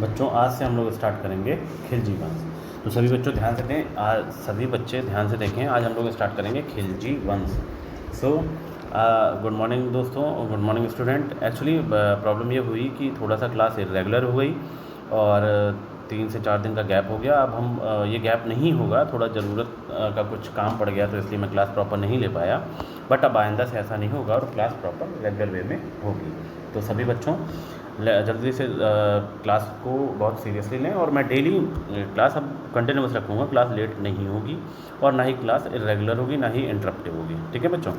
बच्चों आज से हम लोग स्टार्ट करेंगे खिलजी वंश। तो सभी बच्चों ध्यान से दें, आज सभी बच्चे ध्यान से देखें, आज हम लोग स्टार्ट करेंगे खिलजी वंश। सो गुड मॉर्निंग दोस्तों, good morning student. Actually problem ये हुई कि थोड़ा सा क्लास इरेगुलर हो गई और 3 से 4 दिन का गैप हो गया। अब हम ये गैप नहीं होगा, थोड़ा ज़रूरत का कुछ काम पड़ गया तो इसलिए मैं क्लास प्रॉपर नहीं ले पाया। बट अब आइंदा से ऐसा नहीं होगा और क्लास प्रॉपर रेगुलर वे में होगी। तो सभी बच्चों जल्दी से क्लास को बहुत सीरियसली लें और मैं डेली क्लास अब कंटिन्यूस रखूँगा। क्लास लेट नहीं होगी और ना ही क्लास इरेगुलर होगी, ना ही इंटरप्टिव होगी। ठीक है बच्चों।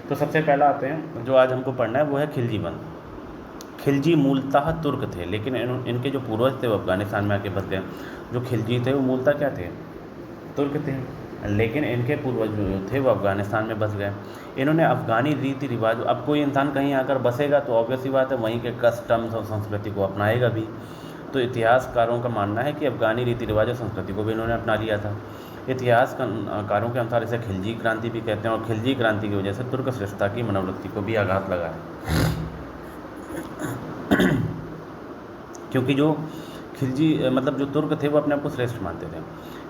तो सबसे पहला आते हैं, जो आज हमको पढ़ना है वो है खिलजी वंश। खिलजी मूलतः तुर्क थे, लेकिन इनके जो पूर्वज थे वो अफगानिस्तान में आके बस गए। जो खिलजी थे वो मूलतः क्या थे? तुर्क थे, लेकिन इनके पूर्वज जो थे वो अफगानिस्तान में बस गए। इन्होंने अफ़गानी रीति रिवाज, अब कोई इंसान कहीं आकर बसेगा तो ऑब्वियस ही बात है वहीं के कस्टम्स और संस्कृति को अपनाएगा भी। तो इतिहासकारों का मानना है कि अफ़गानी रीति रिवाज और संस्कृति को भी इन्होंने अपना लिया था। इतिहासकारों के अनुसार इसे खिलजी क्रांति भी कहते हैं और खिलजी क्रांति की वजह से तुर्क श्रेष्ठता की मनोवृत्ति को भी आघात लगा है। क्योंकि जो खिलजी मतलब जो तुर्क थे वो अपने आप को श्रेष्ठ मानते थे।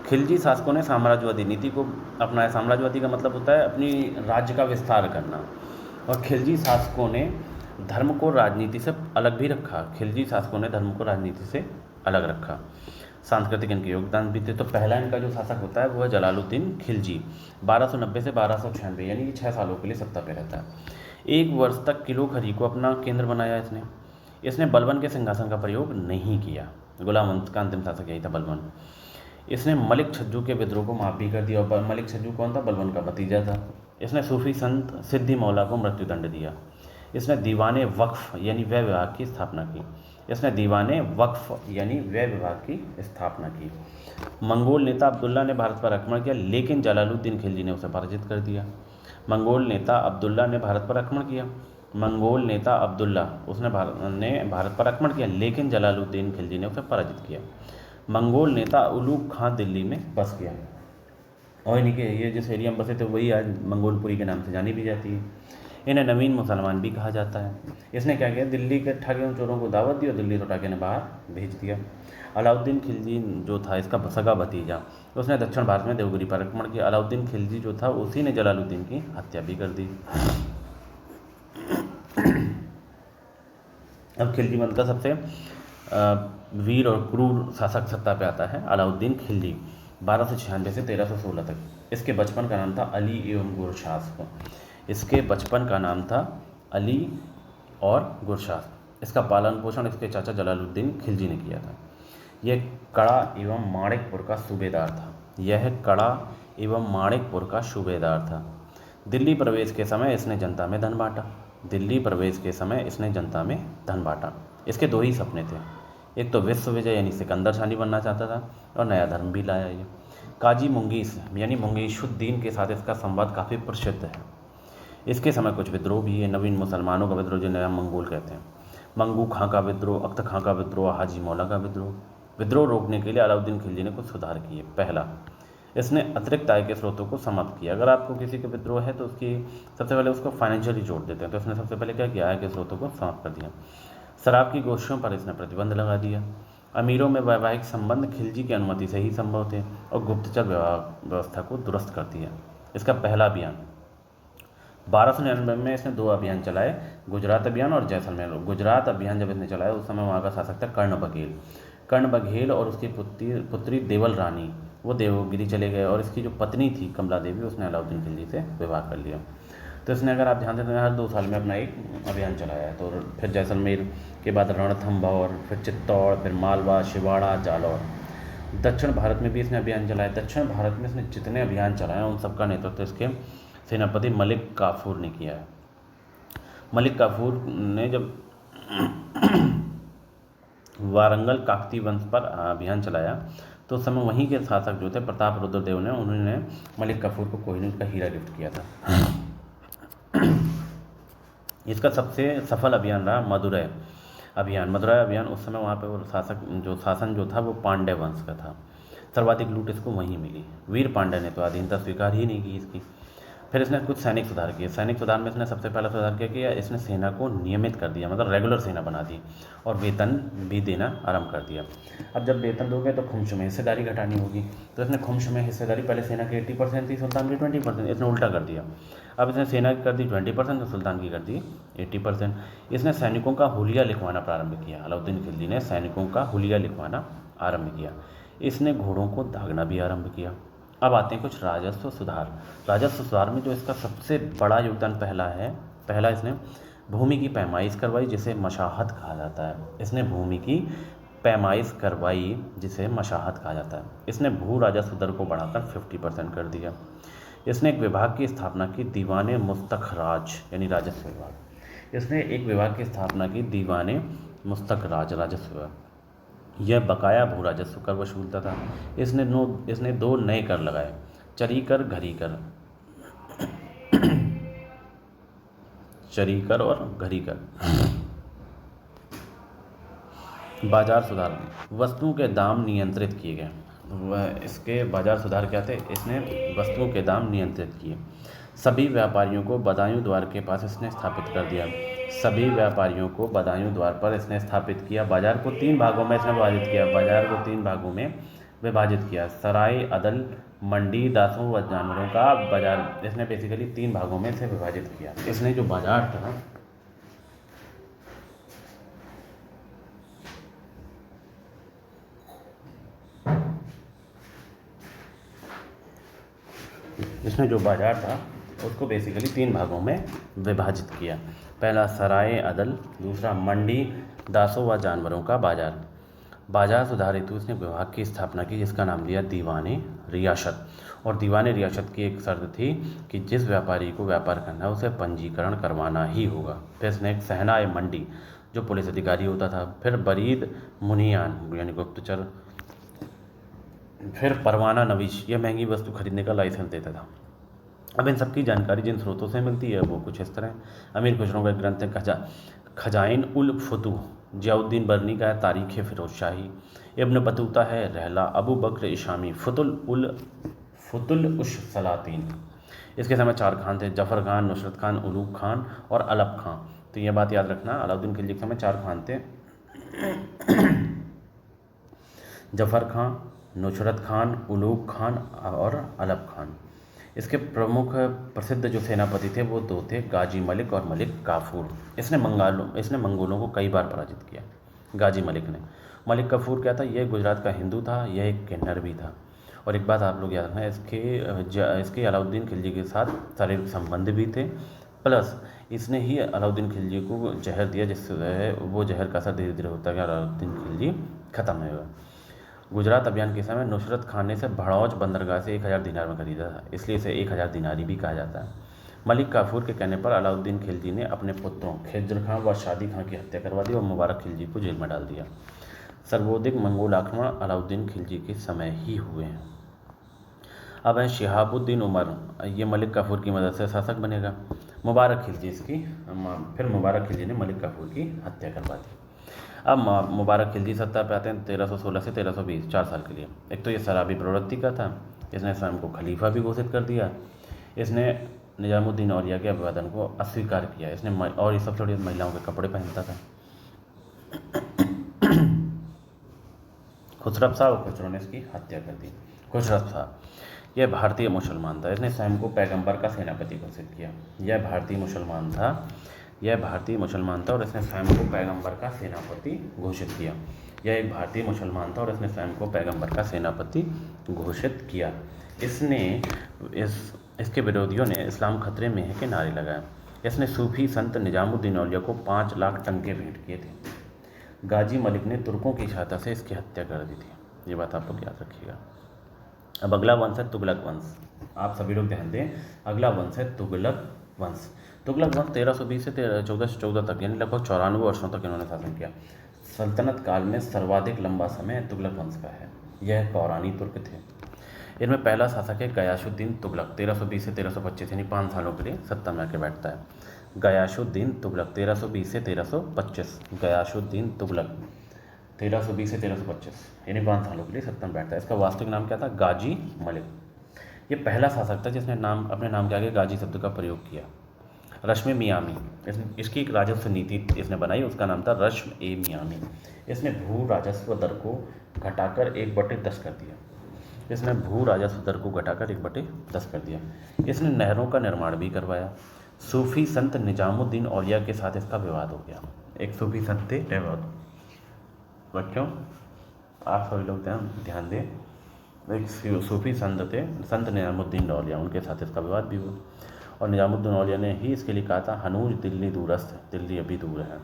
खिलजी शासकों ने साम्राज्यवादी नीति को अपनाया। साम्राज्यवादी का मतलब होता है अपनी राज्य का विस्तार करना। और खिलजी शासकों ने धर्म को राजनीति से अलग भी रखा। खिलजी शासकों ने धर्म को राजनीति से अलग रखा। सांस्कृतिक इनके योगदान भी थे। तो पहला इनका जो शासक होता है वो है जलालुद्दीन खिलजी। 1290 से 1296 यानी कि 6 सालों के लिए सत्ता पे रहता है। 1 वर्ष तक किलो खरी को अपना केंद्र बनाया इसने बलबन के सिंहासन का प्रयोग नहीं किया। गुलाम वंश का अंतिम शासक यही था बलबन। इसने मलिक छज्जू के विद्रोह को माफ़ भी कर दिया। और मलिक छज्जू कौन था? बलबन का भतीजा था। इसने सूफी संत सिद्दी मौला को मृत्युदंड दिया। इसने दीवाने वक्फ यानी व्यय विभाग की स्थापना की। मंगोल नेता अब्दुल्ला ने भारत पर आक्रमण किया, लेकिन जलालुद्दीन खिलजी ने उसे पराजित कर दिया। मंगोल नेता अब्दुल्ला ने भारत पर आक्रमण किया, लेकिन जलालुद्दीन खिलजी ने उसे पराजित किया। मंगोल नेता उलूग खां दिल्ली में बस गया। और इन्हीं के ये जिस एरिया में बसे थे वही आज मंगोलपुरी के नाम से जानी भी जाती है। इन्हें नवीन मुसलमान भी कहा जाता है। इसने क्या किया? दिल्ली के ठगे और चोरों को दावत दी और दिल्ली से उठा के बाहर भेज दिया। अलाउद्दीन खिलजी जो था इसका सगा भतीजा, उसने दक्षिण भारत में देवगिरी पर आक्रमण किया। अलाउद्दीन खिलजी जो था उसी ने जलालुद्दीन की हत्या भी कर दी। अब खिलजी वंश का सबसे वीर और क्रूर शासक सत्ता पे आता है अलाउद्दीन खिलजी, 1296 से 1316 तक। इसके बचपन का नाम था अली एवं गुरशास्प। इसका पालन पोषण इसके चाचा जलालुद्दीन खिलजी ने किया था। यह कड़ा एवं माणिकपुर का सूबेदार था। दिल्ली प्रवेश के समय इसने जनता में धन बांटा। इसके 2 ही सपने थे, एक तो विश्व विजय यानी सिकंदर शाही बनना चाहता था और नया धर्म भी लाया ये। काजी मुंगीस यानी मुंगीशुद्दीन के साथ इसका संवाद काफ़ी प्रसिद्ध है। इसके समय कुछ विद्रोह भी है। नवीन मुसलमानों का विद्रोह, जिन्हें हम मंगोल कहते हैं, मंगू खां का विद्रोह, अख्त खां का विद्रोह, हाजी मौला का विद्रोह रोकने के लिए अलाउद्दीन खिलजी ने कुछ सुधार किए। पहला, इसने अतिरिक्त आय के स्रोतों को समाप्त किया। अगर आपको किसी का विद्रोह है तो उसकी सबसे पहले उसको फाइनेंशियली जोड़ देते हैं, तो इसने सबसे पहले क्या किया? आय के स्रोतों को समाप्त कर दिया। शराब की गोशियों पर इसने प्रतिबंध लगा दिया। अमीरों में वैवाहिक संबंध खिलजी की अनुमति से ही संभव थे और गुप्तचर व्यवस्था को दुरुस्त कर दिया। इसका पहला अभियान 1299 में इसने 2 अभियान चलाए, गुजरात अभियान और जैसलमेर। गुजरात अभियान जब इसने चलाया उस समय वहाँ का शासक था कर्ण बघेल और उसकी पुत्री देवल रानी, वो देवगिरी चले गए और इसकी जो पत्नी थी कमला देवी, उसने अलाउद्दीन खिलजी से विवाह कर लिया। तो इसने, अगर आप ध्यान दें, हर 2 साल में अपना एक अभियान चलाया है। तो फिर जैसलमेर के बाद रणथंभौर, फिर चित्तौड़, फिर मालवा, शिवाड़ा, जालौर। दक्षिण भारत में भी इसने अभियान चलाया। दक्षिण भारत में इसने जितने अभियान चलाए उन सबका नेतृत्व इसके सेनापति मलिक काफूर ने किया है। मलिक काफूर ने जब वारंगल काकती वंश पर अभियान चलाया तो उस समय वहीं के शासक जो थे प्रताप रुद्रदेव ने, उन्होंने मलिक काफूर को कोहिनूर का हीरा गिफ्ट किया था। इसका सबसे सफल अभियान रहा मदुरै अभियान। उस समय वहाँ पे वो शासन जो था वो पांड्य वंश का था। सर्वाधिक लूट इसको वहीं मिली। वीर पांड्य ने तो अधीनता स्वीकार ही नहीं की इसकी। फिर इसने कुछ सैनिक सुधार किए। सैनिक सुधार में इसने सबसे पहला सुधार क्या किया, इसने सेना को नियमित कर दिया, मतलब रेगुलर सेना बना दी, और वेतन भी देना आरंभ कर दिया। अब जब वेतन दोगे तो खुम्स में हिस्सेदारी घटानी होगी, तो इसने खुम्स में हिस्सेदारी, पहले सेना की 80% थी, सुल्तान की 20%, इसने उल्टा कर दिया। अब इसने सेना की कर दी 20% तो सुल्तान की कर दी 80%। इसने सैनिकों का हुलिया लिखवाना प्रारंभ किया। अलाउद्दीन खिलजी ने सैनिकों का हुलिया लिखवाना आरंभ किया। इसने घोड़ों को दागना भी आरंभ किया। अब आते हैं कुछ राजस्व सुधार। राजस्व सुधार में जो इसका सबसे बड़ा योगदान पहला इसने भूमि की पैमाइश करवाई, जिसे मशाहत कहा जाता है। इसने भूमि की पैमाइश करवाई, जिसे मशाहत कहा जाता है। इसने भू राजस्व दर को बढ़ाकर 50% कर दिया। इसने एक विभाग की स्थापना की, दीवाने मुस्तखराज, यानी राजस्व विभाग। इसने एक विभाग की स्थापना की, दीवाने मुस्तखराज, राजस्व विभाग। यह बकाया भू राजस्व कर वसूलता था। इसने 2 नए कर लगाए, चरी कर, घरी कर। चरी कर और घरी कर। बाजार सुधार, वस्तुओं के दाम नियंत्रित किए गए। वह इसके बाजार सुधार क्या थे, इसने वस्तुओं के दाम नियंत्रित किए। सभी व्यापारियों को बदायूं द्वार के पास इसने स्थापित कर दिया। सभी व्यापारियों को बदायूं द्वार पर इसने स्थापित किया। बाजार को 3 भागों में इसने विभाजित किया। बाजार को 3 भागों में विभाजित किया। सराय, अदल, मंडी, दासों व जानवरों का बाजार, इसने बेसिकली 3 भागों में इसे विभाजित किया। इसने जो बाजार था, उसको बेसिकली 3 भागों में विभाजित किया। पहला सराय अदल, दूसरा मंडी, दासों व जानवरों का बाजार। बाजार सुधार हेतु इसने विभाग की स्थापना की, जिसका नाम दिया दीवाने रियासत। और दीवाने रियासत की एक शर्त थी कि जिस व्यापारी को व्यापार करना है उसे पंजीकरण करवाना ही होगा। फिर इसने एक सहनाय मंडी, जो पुलिस अधिकारी होता था। फिर बरीद मुनियान, यानी गुप्तचर। फिर परवाना नवीश, यह महंगी वस्तु खरीदने का लाइसेंस देता था। अब इन सबकी जानकारी जिन स्रोतों से मिलती है वो कुछ इस तरह है। अमीर खुसरो का ग्रंथ है खजाइन उल फतूह, जियाउद्दीन बरनी का है तारीख़ फ़िरोज़ शाही, इब्न बतूता है रहला, अबू बकर इशामी फुतुल उश सलातीन। इसके समय 4 खान थे, जफ़र खान, नुसरत खान, उलूग खान और अलप खान। तो ये बात याद रखना, अलाउद्दीन खिलजी के समय 4 खान थे, जफ़र खान, नुसरत खान, उलूग खान और अलप खान। इसके प्रमुख प्रसिद्ध जो सेनापति थे वो 2 थे, गाजी मलिक और मलिक काफूर। इसने मंगोलों को कई बार पराजित किया, गाजी मलिक ने। मलिक काफूर क्या था, यह गुजरात का हिंदू था, यह एक किन्नर भी था। और एक बात आप लोग याद रखना, इसके अलाउद्दीन खिलजी के साथ शारीरिक संबंध भी थे, प्लस इसने ही अलाउद्दीन खिलजी को जहर दिया, जिससे वो जहर का असर धीरे धीरे होता गया, अलाउद्दीन खिलजी खत्म हो गया। गुजरात अभियान के समय नुसरत खान ने इसे भड़ौच बंदरगाह से 1000 दिनार में खरीदा था, इसलिए इसे 1000 दिनारी भी कहा जाता है। मलिक काफूर के कहने पर अलाउद्दीन खिलजी ने अपने पुत्रों खिज्र खां व शादी खां की हत्या करवा दी और मुबारक खिलजी को जेल में डाल दिया। सर्वाधिक मंगोल आक्रमण अलाउद्दीन खिलजी के समय ही हुए हैं। अब है शिहाबुद्दीन उमर, ये मलिक काफूर की मदद से शासक बनेगा। मुबारक खिलजी ने मलिक काफूर की हत्या करवा दी। अब मुबारक खिलजी सत्ता पे आते हैं 1316 से 1320, 4 साल के लिए। एक तो ये शराबी प्रवृत्ति का था, इसने स्वयं को खलीफा भी घोषित कर दिया। इसने निजामुद्दीन औलिया के अभिवादन को अस्वीकार किया। और ये सबसे बड़ी महिलाओं के कपड़े पहनता था। खुसरब शाह और खुसरो ने इसकी हत्या कर दी। खुसरब शाह यह भारतीय मुसलमान था, इसने स्वयं को पैगंबर का सेनापति घोषित किया। यह भारतीय मुसलमान था और इसने स्वयं को पैगंबर का सेनापति घोषित किया। यह एक भारतीय मुसलमान था और इसने स्वयं को पैगंबर का सेनापति घोषित किया। इसके विरोधियों ने इस्लाम खतरे में है के नारे लगाए। इसने सूफी संत निजामुद्दीन औलिया को 5 लाख टंके भेंट किए थे। गाजी मलिक ने तुर्कों की सहायता से इसकी हत्या कर दी थी। ये बात आप लोग याद रखिएगा। अब अगला वंश है तुगलक वंश। आप सभी लोग ध्यान दें, अगला वंश है तुगलक वंश। तुगलक वंश 1320 से 1414 तक, यानी लगभग 94 वर्षों तक इन्होंने शासन किया। सल्तनत काल में सर्वाधिक लंबा समय तुगलक वंश का है। यह पौराणी तुर्क थे। इनमें पहला शासक है गयासुद्दीन तुगलक, 1320 से 1325, यानी 5 सालों के लिए सत्ता में आके बैठता है। गयासुद्दीन तुगलक 1320 से 1325, गयासुद्दीन तुगलक 1320 से 1325, यानी 5 सालों के लिए सत्ता में बैठता है। इसका वास्तविक नाम क्या था, गाजी मलिक। ये पहला शासक था जिसने अपने नाम के आगे गाजी शब्द का प्रयोग किया। रश्मि मियामी, इसकी एक राजस्व नीति इसने बनाई, उसका नाम था रश्म ए मियामी। इसने भू राजस्व दर को घटाकर 1/10 कर दिया। इसने नहरों का निर्माण भी करवाया। सूफी संत निजामुद्दीन औलिया के साथ इसका विवाद हो गया। एक सूफी संत थे, बच्चों आप सभी लोग ध्यान दें, एक सूफी संत थे, संत निजामुद्दीन औलिया, उनके साथ इसका विवाद भी हुआ। और निजामुद्दीन औलिया ने ही इसके लिए कहा था, हनूज दिल्ली दूरस्थ, दिल्ली अभी दूर है।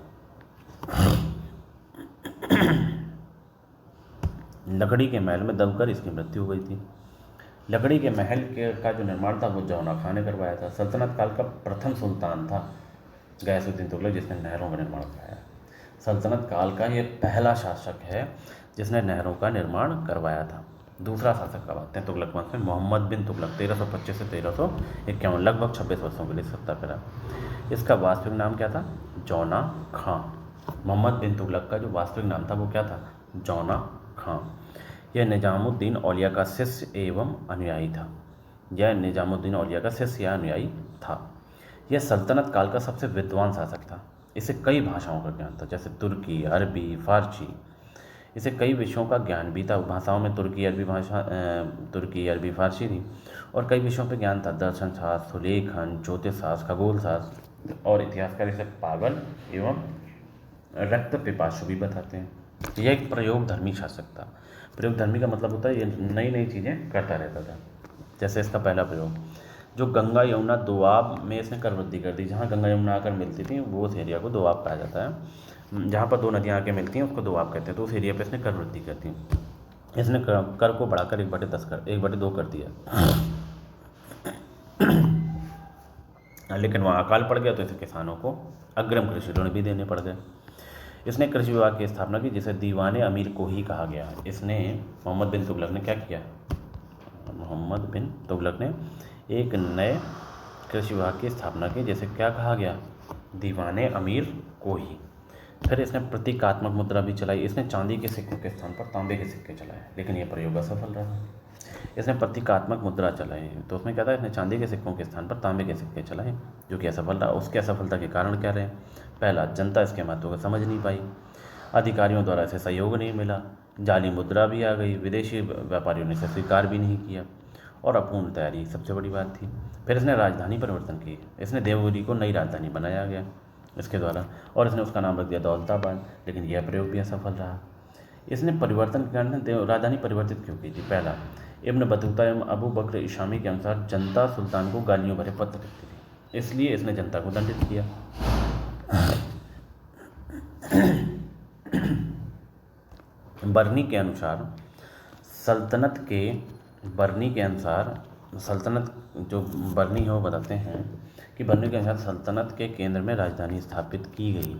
लकड़ी के महल में दबकर इसकी मृत्यु हो गई थी। लकड़ी के महल का जो निर्माण था वो जौना खां ने करवाया था। सल्तनत काल का प्रथम सुल्तान था गयासुद्दीन तुगलक, जिसने नहरों का निर्माण कराया। सल्तनत काल का ये पहला शासक है जिसने नहरों का निर्माण करवाया था। दूसरा शासक का बात है तुगलक वंश में, मोहम्मद बिन तुगलक 1325 से 1351, लगभग 26 वर्षों के लिए सत्ता करा। इसका वास्तविक नाम क्या था? जौना खां। मोहम्मद बिन तुगलक का जो वास्तविक नाम था वो क्या था? जौना खां। यह निजामुद्दीन औलिया का शिष्य एवं अनुयायी था। यह सल्तनत काल का सबसे विद्वान शासक था। इसे कई भाषाओं का ज्ञान था, जैसे तुर्की, अरबी, फारसी। इसे कई विषयों का ज्ञान भी था। भाषाओं में तुर्की, अरबी, फारसी थी। और कई विषयों पर ज्ञान था, दर्शन शास्त्र, सुलेखन, ज्योतिष शास्त्र, खगोल शास्त्र। और इतिहासकार इसे पागल एवं रक्त पिपासु भी बताते हैं। यह एक प्रयोगधर्मी शासक था। प्रयोगधर्मी का मतलब होता है ये नई नई चीज़ें करता रहता था। जैसे इसका पहला प्रयोग, जो गंगा यमुना दोआब में इसने कर वृद्धि कर दी। जहाँ गंगा यमुना आकर मिलती थी वो उस एरिया को दोआब कहा जाता है। जहाँ पर दो नदियाँ आके मिलती हैं उसको दोआब कहते हैं। तो उस एरिया पे इसने कर वृद्धि कर दी। इसने कर को बढ़ाकर 1/2 कर दिया। लेकिन वहाँ अकाल पड़ गया तो इसे किसानों को अग्रिम कृषि ऋण भी देने पड़ गए। इसने कृषि विभाग की स्थापना की, जिसे दीवाने अमीर को ही कहा गया। इसने मोहम्मद बिन तुगलक ने क्या किया? मोहम्मद बिन तुगलक ने एक नए कृषि विभाग की स्थापना की, जिसे क्या कहा गया? दीवाने अमीर को ही। फिर इसने प्रतीकात्मक मुद्रा भी चलाई। इसने चांदी के सिक्कों के स्थान पर तांबे के सिक्के चलाए, लेकिन यह प्रयोग असफल रहा। इसने प्रतीकात्मक मुद्रा चलाई तो उसमें क्या था? इसने चांदी के सिक्कों के स्थान पर तांबे के सिक्के चलाए, जो कि असफल रहा। उसके असफलता के कारण क्या रहे? पहला, जनता इसके महत्व को समझ नहीं पाई। अधिकारियों द्वारा इसे सहयोग नहीं मिला। जाली मुद्रा भी आ गई। विदेशी व्यापारियों ने इसे स्वीकार भी नहीं किया। और अपूर्ण तैयारी सबसे बड़ी बात थी। फिर इसने राजधानी परिवर्तन की। इसने देवगिरी को नई राजधानी बनाया गया इसके द्वारा, और इसने उसका नाम रख दिया दौलताबाद, लेकिन यह प्रयोग भी असफल रहा। इसने परिवर्तन के कारण राजधानी परिवर्तित क्यों की थी? पहला, इब्न बतूता एवं अबू बकर इशामी के अनुसार जनता सुल्तान को गालियों भरे पत्र लिखती थी, इसलिए इसने जनता को दंडित किया। बर्नी के अनुसार जो बर्नी है वो बताते हैं कि बर्नी के अनुसार सल्तनत के केंद्र में राजधानी स्थापित की गई।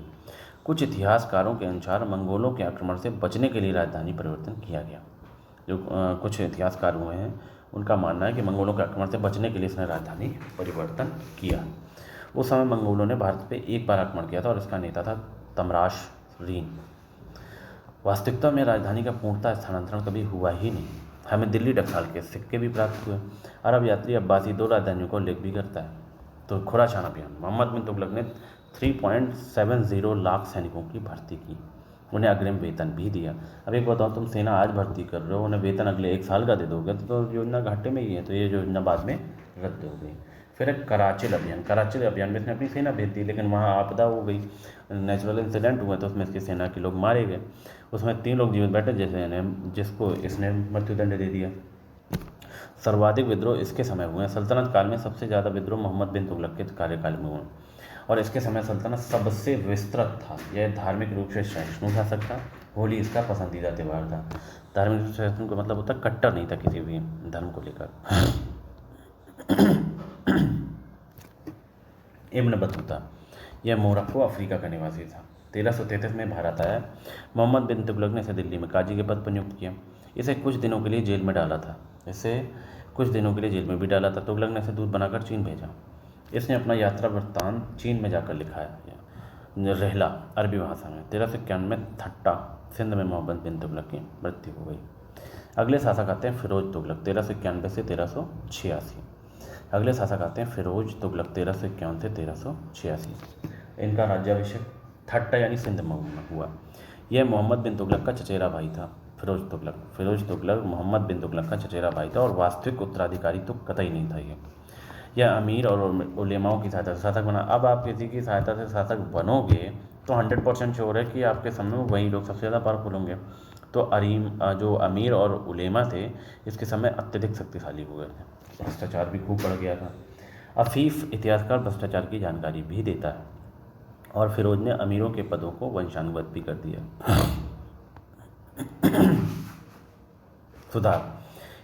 कुछ इतिहासकारों के अनुसार मंगोलों के आक्रमण से बचने के लिए राजधानी परिवर्तन किया गया। जो कुछ इतिहासकार हुए हैं उनका मानना है कि मंगोलों के आक्रमण से बचने के लिए इसने राजधानी परिवर्तन किया। उस समय मंगोलों ने भारत पे एक बार आक्रमण किया था और इसका नेता था तमराश रीन। वास्तविकता में राजधानी का पूर्णतः स्थानांतरण कभी हुआ ही नहीं। हमें दिल्ली डकसाल के सिक्के भी प्राप्त हुए। अरब यात्री अब्बासी 2 राजधानियों को उल्लेख भी करता है। तो खुरासान अभियान, मोहम्मद बिन तुगलक ने 3.70 लाख सैनिकों की भर्ती की, उन्हें अग्रिम वेतन भी दिया। अब एक बताओ, तुम सेना आज भर्ती कर रहे हो, उन्हें वेतन अगले 1 साल का दे दोगे तो योजना घाटे में ही है, तो ये योजना बाद में रद्द हो गई। फिर एक कराचिल अभियान में इसने अपनी सेना भेज दी, लेकिन वहाँ आपदा हो गई, नेचुरल इंसिडेंट हुआ, तो उसमें इसकी सेना के लोग मारे गए। उसमें 3 लोग जीवित बैठे, जिसको इसने मृत्युदंड दे दिया। सर्वाधिक विद्रोह इसके समय हुए। सल्तनत काल में सबसे ज़्यादा विद्रोह मोहम्मद बिन तुगलक के कार्यकाल में हुए, और इसके समय सल्तनत सबसे विस्तृत था। यह धार्मिक रूप से सहिष्णु शासक था। होली इसका पसंदीदा त्यौहार था। धार्मिक रूप से सहिष्णु का मतलब होता है कट्टर नहीं था किसी भी धर्म को लेकर। इब्न बतूता, यह मोरक्को अफ्रीका का निवासी था। 1333 में भारत आया। मोहम्मद बिन तुगलक ने इसे दिल्ली में काजी के पद पर नियुक्त किया। इसे कुछ दिनों के लिए जेल में भी डाला था। तुगलक ने इसे दूत बनाकर चीन भेजा। इसने अपना यात्रा वृत्तांत चीन में जाकर लिखाया, रहला अरबी भाषा में। 1391 में थट्टा सिंध में मोहम्मद बिन तुगलक की मृत्यु हो गई। अगले शासक आते हैं फिरोज तुगलक 1391 से 1386। अगले शासक आते हैं फिरोज तुगलक 1351 से 1386। इनका राज्याभिषेक ठट्टा यानी सिंध में हुआ। यह मोहम्मद बिन तुगलक का चचेरा भाई था। फिरोज तुगलक मोहम्मद बिन तुगलक का चचेरा भाई था और वास्तविक उत्तराधिकारी तो कतई नहीं था। यह अमीर और उलेमाओं की सहायता से शासक बना। अब आप किसी की सहायता से शासक बनोगे तो 100% श्योर है कि आपके समय में वही लोग सबसे ज़्यादा पावरफुल होंगे। तो जो अमीर और उलेमा थे इसके समय अत्यधिक शक्तिशाली हो गए थे। भ्रष्टाचार भी खूब बढ़ गया था। अफीफ इतिहासकार भ्रष्टाचार की जानकारी भी देता है और फिरोज ने अमीरों के पदों को वंशानुगत भी कर दिया। सुधार,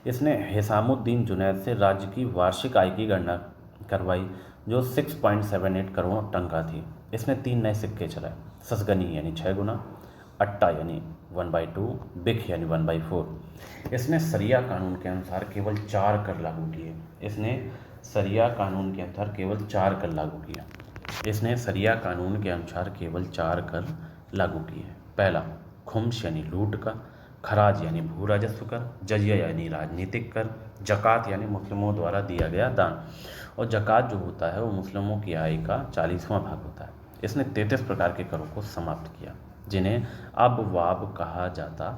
इसने हिसामुद्दीन जुनैद से राज्य की वार्षिक आय की गणना करवाई जो 6.78 करोड़ टंका थी। इसने 3 नए सिक्के चलाए, ससगनी यानी 6 गुना, अट्टा यानी 1/2, बिख यानी 1/4। इसने सरिया कानून के अनुसार केवल 4 कर लागू किए। पहला, खुम्स यानी लूट का, खराज यानी भू राजस्व कर, जजिया यानी राजनीतिक कर, जक़ात यानी मुस्लिमों द्वारा दिया गया दान। और जक़ात जो होता है वो मुस्लिमों की आय का 40वां भाग होता है। इसने 33 प्रकार के करों को समाप्त किया जिन्हें अबवाब कहा जाता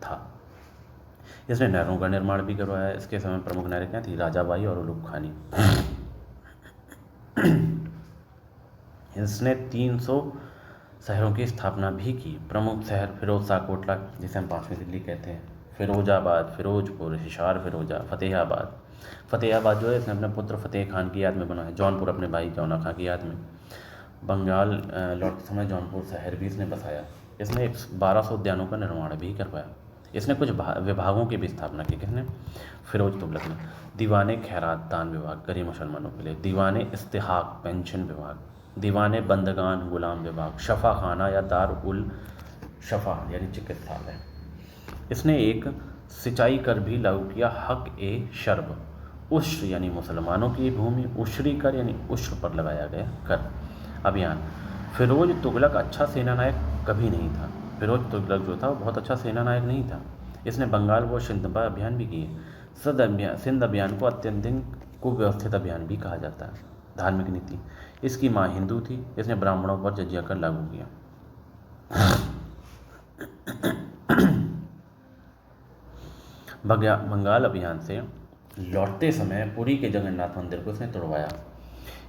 था। इसने नहरों का निर्माण भी करवाया। इसके समय प्रमुख नहरें क्या थी? राजाबाई और उलूग खानी। इसने 300 शहरों की स्थापना भी की। प्रमुख शहर फिरोज शाह कोटला जिसे हम 5वीं दिल्ली कहते हैं, फिरोजाबाद, फिरोजपुर, हिसार फिरोजा, फतेहाबाद जो है इसने अपने पुत्र फतेह खान की याद में बनाया। जौनपुर अपने भाई जौना खां की याद में। बंगाल लौटते समय जौनपुर शहर भी इसने बसाया। इसने 1200 उद्यानों का निर्माण भी करवाया। इसने कुछ विभागों की भी स्थापना की। किसने? फिरोज तुगलक ने। दीवाने खैरात दान विभाग गरीब मुसलमानों के लिए, दीवाने इस्तिहाक पेंशन विभाग, दीवाने बंदगान गुलाम विभाग, शफा खाना या दार उल शफा यानी चिकित्सालय। इसने एक सिंचाई कर भी लागू किया, हक ए शर्ब। उश्र यानी मुसलमानों की भूमि, उश्री कर यानी उश्र पर लगाया गया कर। अभियान, फिरोज तुगलक अच्छा सेनानायक कभी नहीं था। फिरोज तुगलक जो था वो बहुत अच्छा सेनानायक नहीं था। इसने बंगाल व सिंध पर अभियान भी किए। सिंध अभियान को अत्यंत कुव्यवस्थित अभियान भी कहा जाता है। धार्मिक नीति, इसकी माँ हिंदू थी। इसने ब्राह्मणों पर जजिया कर लागू किया। बंगाल अभियान से लौटते समय पुरी के जगन्नाथ मंदिर को इसने तोड़वाया।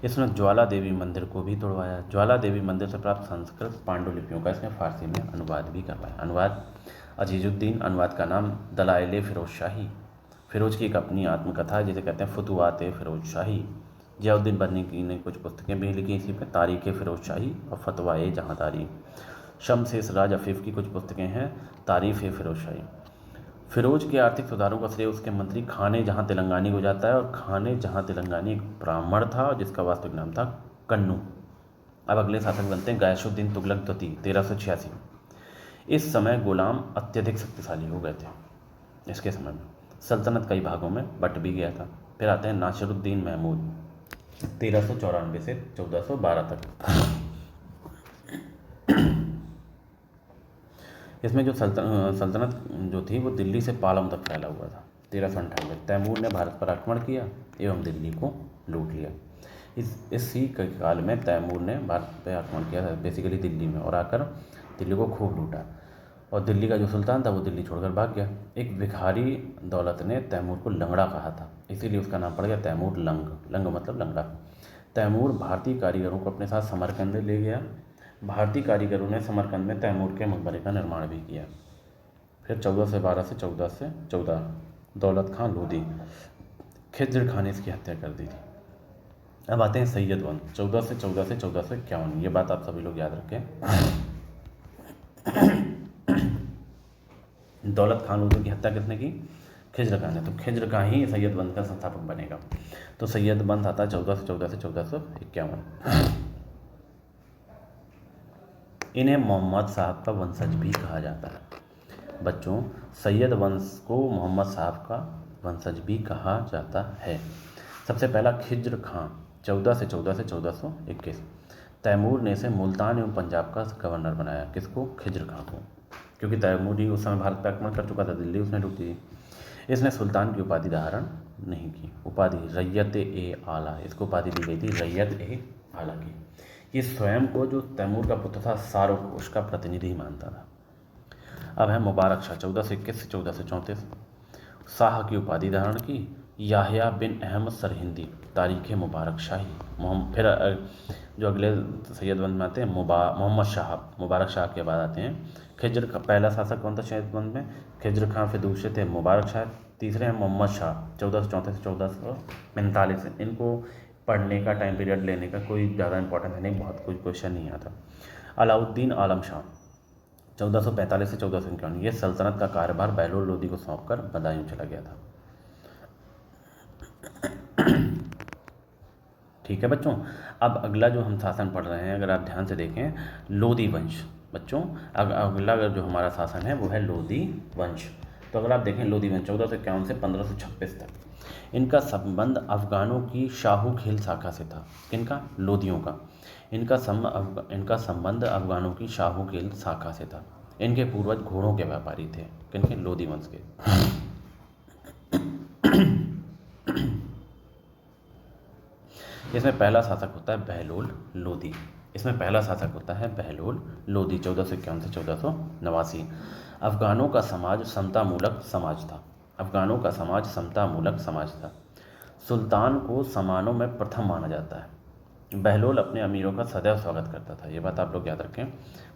इसने ज्वाला देवी मंदिर को भी तोड़वाया। ज्वाला देवी मंदिर से प्राप्त संस्कृत पांडुलिपियों का इसने फारसी में अनुवाद भी करवाया। अनुवाद, अजीजुद्दीन। अनुवाद का नाम दलाइल फिरोज शाही। फिरोज की एक अपनी आत्मकथा है जिसे कहते हैं फुतुवात फिरोज शाही। जियाउद्दीन बर्नी की ने कुछ पुस्तकें भी लिखी इसी पे, तारीख फिरोज शाही और फतवाए जहांदारी। शमशेष राज अफीफ की कुछ पुस्तकें हैं, तारीफ फिरोज शाही। फिरोज के आर्थिक सुधारों का श्रेय उसके मंत्री खाने जहां तेलंगानी को जाता है। और खाने जहां तेलंगानी एक ब्राह्मण था जिसका वास्तविक नाम था कन्नू। अब अगले शासक बनते हैं गयासुद्दीन तुगलक द्वितीय 1386। इस समय गुलाम अत्यधिक शक्तिशाली हो गए थे। इसके समय में सल्तनत कई भागों में बट भी गया था। फिर आते हैं नासिरुद्दीन महमूद 1394 से 1412 तक। इसमें जो सल्तनत जो थी वो दिल्ली से पालम तक फैला हुआ था। 1398 तैमूर ने भारत पर आक्रमण किया एवं दिल्ली को लूट लिया। इसी के काल में तैमूर ने भारत पर आक्रमण किया था बेसिकली दिल्ली में और आकर दिल्ली को खूब लूटा। और दिल्ली का जो सुल्तान था वो दिल्ली छोड़कर भाग गया। एक भिखारी दौलत ने तैमूर को लंगड़ा कहा था, इसीलिए उसका नाम पड़ गया तैमूर लंग। लंग मतलब लंगड़ा। तैमूर भारतीय कारीगरों को अपने साथ समरकंद ले गया। भारतीय कारीगरों ने समरकंद में तैमूर के मकबरे का निर्माण भी किया। फिर 1412 से 1414 दौलत खां लोधी, खिज्र खान ने इसकी हत्या कर दी थी। अब आते हैं सैयद वंश 1414 से 1451। ये बात आप सभी लोग याद रखें। दौलत खान लोधी की हत्या किसने की? खिज्र खान ने। तो खिज्र खान ही सैयद वंश का संस्थापक बनेगा। तो सैयद वंश आता है 1414 से 1451। इन्हें मोहम्मद साहब का वंशज भी कहा जाता है। बच्चों, सैयद वंश को मोहम्मद साहब का वंशज भी कहा जाता है। सबसे पहला खिज्र खां 14 से 1421। तैमूर ने इसे मुल्तान एवं पंजाब का गवर्नर बनाया। किसको? खिज्र खां को, क्योंकि तैमूर ही उस समय भारत पर आक्रमण कर चुका था, दिल्ली उसने लूटी। इसने सुल्तान की उपाधि धारण नहीं की। उपाधि रैयत ए आला, इसको उपाधि दी गई थी रैयत ए आला की। ये स्वयं को जो तैमूर का पुत्र था शाहरुख, उसका प्रतिनिधि मानता था। अब है मुबारक शाह 1421 से 1434। शाह की उपाधि धारण की। याह्या बिन अहमद सरहिंदी, तारीख़ मुबारक शाही। फिर जो अगले सैयद वंश में आते हैं मोहम्मद शाह, मुबारक शाह के बाद आते हैं खिज्र का। पहला शासक कौन था सैयद वंश में? खिज्र खां। फिर दूसरे थे मुबारक शाह, तीसरे हैं मोहम्मद शाह 1434 से 1445। इनको पढ़ने का टाइम पीरियड लेने का कोई ज़्यादा इंपॉर्टेंस है नहीं, बहुत कोई क्वेश्चन नहीं आता। अलाउद्दीन आलम शाह 1445 से 1451, ये सल्तनत का कार्यभार बहलोल लोदी को सौंपकर बदायूं चला गया था। ठीक है बच्चों, अब अगला जो हम शासन पढ़ रहे हैं, अगर आप ध्यान से देखें, लोदी वंश। बच्चों अगला जो हमारा शासन है वो है लोदी वंश। तो अगर आप देखें लोदी वंश 1451 से 1526 तक, इनका संबंध अफगानों की शाहू खेल शाखा से था। किनका? लोदियों का। इनका संबंध अफगानों की शाहू खेल शाखा से था। इनके पूर्वज घोड़ों के व्यापारी थे। किनके? लोदी वंश के। इसमें पहला शासक होता है बहलोल लोदी। 1451 से 1489। अफगानों का समाज समतामूलक समाज था। सुल्तान को समानों में प्रथम माना जाता है। बहलोल अपने अमीरों का सदैव स्वागत करता था। ये बात आप लोग याद रखें,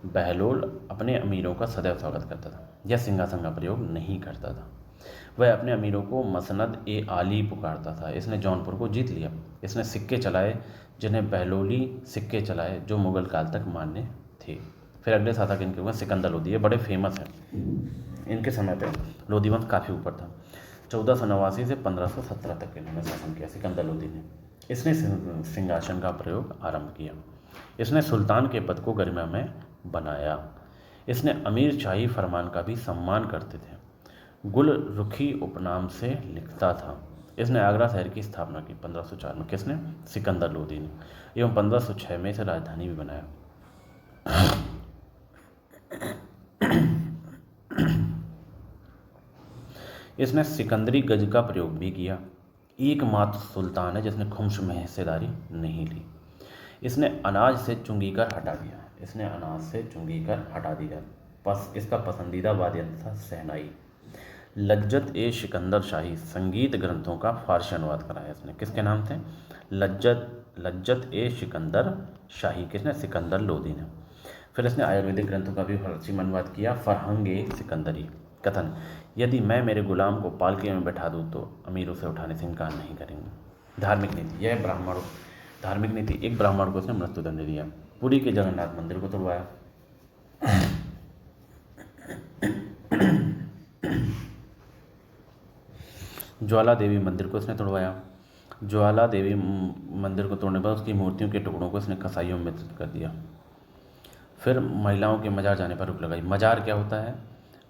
बहलोल अपने अमीरों का सदैव स्वागत करता था। यह सिंहासन का प्रयोग नहीं करता था। वह अपने अमीरों को मसनद ए आली पुकारता था। इसने जौनपुर को जीत लिया। इसने सिक्के चलाए, जिन्हें बहलोली सिक्के चलाए, जो मुगल काल तक मान्य थे। फिर अगले शासक इनके हुए सिकंदर लोदी। ये बड़े फेमस हैं। इनके समय पे लोदी वंश काफ़ी ऊपर था। 1489 से 1517 तक इन्होंने शासन किया सिकंदर लोदी ने। इसने सिंहासन का प्रयोग आरंभ किया। इसने सुल्तान के पद को गरिमामय बनाया। इसने अमीर शाही फरमान का भी सम्मान करते थे। गुल रुखी उपनाम से लिखता था। इसने आगरा शहर की स्थापना की 1504 में। किसने? सिकंदर लोदी ने। एवं 1506 में इसे राजधानी भी बनाया। इसने सिकंदरी गज का प्रयोग भी किया। एकमात्र सुल्तान है जिसने खुम्स में हिस्सेदारी नहीं ली। इसने अनाज से चुंगी कर हटा दिया। बस इसका पसंदीदा वाद्य यंत्र था शहनाई। लज्जत ए सिकंदर शाही संगीत ग्रंथों का फारसी अनुवाद कराया इसने। किसके नाम थे? लज्जत ए सिकंदर शाही। किसने? सिकंदर लोदी ने। फिर इसने आयुर्वेदिक ग्रंथों का भी फारसी में अनुवाद किया। फरहंग ए सिकंदरी। कथन, यदि मैं मेरे गुलाम को पालकी में बैठा दूँ तो अमीर उसे उठाने से इनकार नहीं करेंगे। धार्मिक नीति, यह धार्मिक नीति, एक ब्राह्मण को उसने मृत्युदंड दिया। पुरी के जगन्नाथ मंदिर को तोड़वाया। ज्वाला देवी मंदिर को इसने तोड़वाया। ज्वाला देवी मंदिर को तोड़ने पर उसकी मूर्तियों के टुकड़ों को इसने कसाईयों में वितरित कर दिया। फिर महिलाओं के मजार जाने पर रोक लगाई। मजार क्या होता है?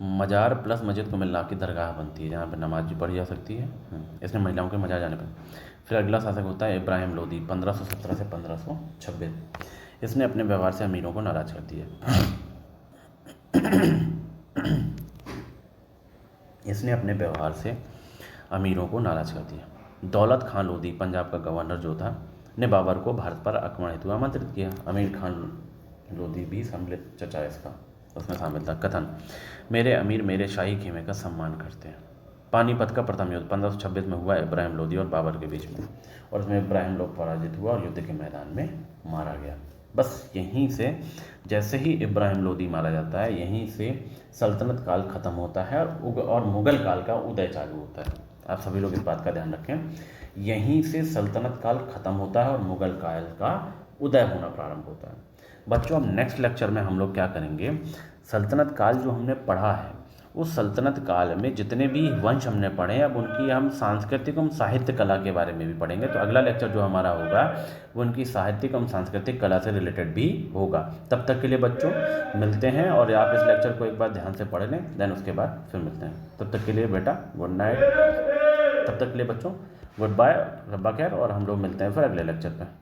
मजार प्लस मस्जिद को मिला के दरगाह बनती है जहाँ पर नमाज भी पढ़ी जा सकती है। इसने महिलाओं के मजार जाने पर। फिर अगला शासक होता है इब्राहिम लोदी 1517 से 1526। इसने अपने व्यवहार से अमीरों को नाराज कर दिया। दौलत खान लोदी, पंजाब का गवर्नर जो था, ने बाबर को भारत पर आक्रमण हेतु आमंत्रित किया। अमीर खान लोदी भी सम्मिलित चचा इसका उसमें शामिल था। कथन, मेरे अमीर मेरे शाही खेमे का सम्मान करते हैं। पानीपत का प्रथम युद्ध 1526 में हुआ इब्राहिम लोदी और बाबर के बीच में, और उसमें इब्राहिम लोग पराजित हुआ और युद्ध के मैदान में मारा गया। बस यहीं से, जैसे ही इब्राहिम लोदी मारा जाता है, यहीं से सल्तनत काल ख़त्म होता है और मुग़ल काल का उदय चालू होता है। आप सभी लोग इस बात का ध्यान रखें, यहीं से सल्तनत काल ख़त्म होता है और मुग़ल काल का उदय होना प्रारंभ होता है। बच्चों, अब नेक्स्ट लेक्चर में हम लोग क्या करेंगे, सल्तनत काल जो हमने पढ़ा है, उस सल्तनत काल में जितने भी वंश हमने पढ़े, अब उनकी हम सांस्कृतिक एवं साहित्य कला के बारे में भी पढ़ेंगे। तो अगला लेक्चर जो हमारा होगा वो उनकी साहित्यिक एवं सांस्कृतिक कला से रिलेटेड भी होगा। तब तक के लिए बच्चों मिलते हैं, और आप इस लेक्चर को एक बार ध्यान से पढ़ लें, देन उसके बाद फिर मिलते हैं। तब तक के लिए बेटा गुड नाइट। तब तक के लिए बच्चों गुड बाय, रब्बा खैर, और हम लोग मिलते हैं फिर अगले लेक्चर पे।